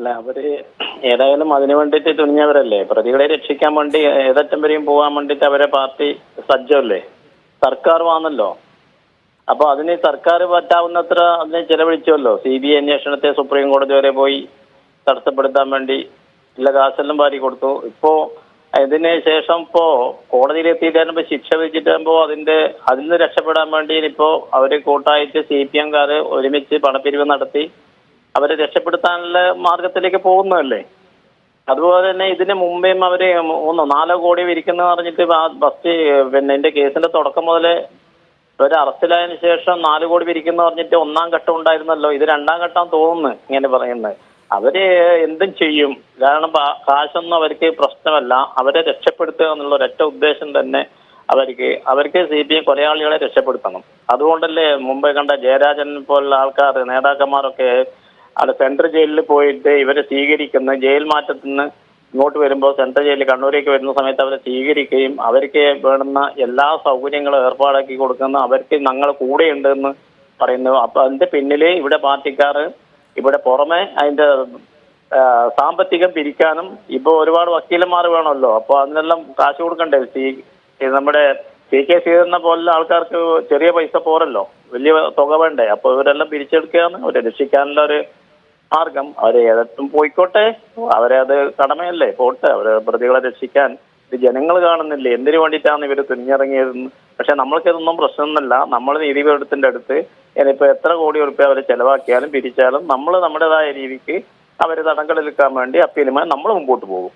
അല്ല അവര് ഏതായാലും അതിനു വേണ്ടിയിട്ട് തുനിഞ്ഞവരല്ലേ. പ്രതികളെ രക്ഷിക്കാൻ വേണ്ടി ഏതറ്റം വരെയും പോകാൻ വേണ്ടിയിട്ട് അവരെ പാർട്ടി സജ്ജമല്ലേ. സർക്കാർ വന്നല്ലോ. അപ്പൊ അതിന് സർക്കാർ പറ്റാവുന്നത്ര അതിനെ ചെലവഴിച്ചുവല്ലോ. CBI അന്വേഷണത്തെ സുപ്രീം കോടതി വരെ പോയി തടസ്സപ്പെടുത്താൻ വേണ്ടി ഉള്ള കാശെല്ലാം വാരി കൊടുത്തു. ഇപ്പോ ഇതിന് ശേഷം കോടതിയിൽ എത്തിയിട്ടാകുമ്പോ ശിക്ഷ വിധിച്ചിട്ടാകുമ്പോ അതിൽ നിന്ന് രക്ഷപ്പെടാൻ വേണ്ടി ഇപ്പോ അവര് കൂട്ടായിട്ട് CPM ഒരുമിച്ച് പണപ്പിരിവ് നടത്തി അവരെ രക്ഷപ്പെടുത്താനുള്ള മാർഗത്തിലേക്ക് പോകുന്നതല്ലേ. അതുപോലെ തന്നെ ഇതിന് മുമ്പേയും അവര് 4 കോടി വിരിക്കുന്ന പറഞ്ഞിട്ട് ഫസ്റ്റ് എന്റെ കേസിന്റെ തുടക്കം മുതലേ ഒരു അറസ്റ്റിലായതിനു ശേഷം 4 കോടി പിരിക്കുന്ന പറഞ്ഞിട്ട് 1ാം ഘട്ടം ഉണ്ടായിരുന്നല്ലോ. ഇത് 2ാം ഘട്ടം തോന്നുന്നു ഇങ്ങനെ പറയുന്നത്. അവര് എന്തും ചെയ്യും. കാരണം കാശൊന്നും അവർക്ക് പ്രശ്നമല്ല. അവരെ രക്ഷപ്പെടുത്തുക എന്നുള്ള ഒരൊറ്റ ഉദ്ദേശം തന്നെ അവർക്ക് CPM കൊലയാളികളെ രക്ഷപ്പെടുത്തണം. അതുകൊണ്ടല്ലേ മുമ്പേ കണ്ട ജയരാജൻ പോലുള്ള ആൾക്കാർ നേതാക്കന്മാരൊക്കെ അവിടെ സെൻട്രൽ ജയിലിൽ പോയിട്ട് ഇവരെ സ്വീകരിക്കുന്ന ജയിൽ മാറ്റത്തിന് ഇങ്ങോട്ട് വരുമ്പോൾ സെൻട്രൽ ജയിലിൽ കണ്ണൂരേക്ക് വരുന്ന സമയത്ത് അവരെ സ്വീകരിക്കുകയും അവർക്ക് വേണ്ടുന്ന എല്ലാ സൗകര്യങ്ങളും ഏർപ്പാടാക്കി കൊടുക്കുന്ന അവർക്ക് ഞങ്ങൾ കൂടെയുണ്ട് എന്ന് പറയുന്നു. അപ്പൊ അതിന്റെ പിന്നില് ഇവിടെ പാർട്ടിക്കാർ ഇവിടെ പുറമെ അതിന്റെ സാമ്പത്തികം പിരിക്കാനും ഇപ്പൊ ഒരുപാട് വക്കീലന്മാർ വേണമല്ലോ. അപ്പൊ അതിനെല്ലാം കാശ് കൊടുക്കണ്ടേ. നമ്മുടെ CK ശ്രീധരനെ പോലുള്ള ആൾക്കാർക്ക് ചെറിയ പൈസ പോരല്ലോ, വലിയ തുക വേണ്ടേ. അപ്പൊ ഇവരെല്ലാം പിരിച്ചെടുക്കുകയാണ്. അവരെ രക്ഷിക്കാനുള്ള ഒരു മാർഗം. അവരെ ഏതെത്തും പോയിക്കോട്ടെ, അവരെ അത് കടമയല്ലേ, പോട്ടെ. അവരെ പ്രതികളെ രക്ഷിക്കാൻ ഇത് ജനങ്ങൾ കാണുന്നില്ലേ എന്തിനു വേണ്ടിയിട്ടാണ് ഇവർ തുനിഞ്ഞിറങ്ങിയതെന്ന്. പക്ഷെ നമ്മൾക്കിതൊന്നും പ്രശ്നമൊന്നുമല്ല. നമ്മൾ നീതിപീഠത്തിന്റെ അടുത്ത് ഇനിയിപ്പോ എത്ര കോടി ഉറുപ്പ്യ അവരെ ചെലവാക്കിയാലും പിരിച്ചാലും നമ്മൾ നമ്മുടേതായ രീതിക്ക് അവരെ തടങ്കലിൽക്കാൻ വേണ്ടി അപ്പീലുമായി നമ്മൾ മുമ്പോട്ട് പോകും.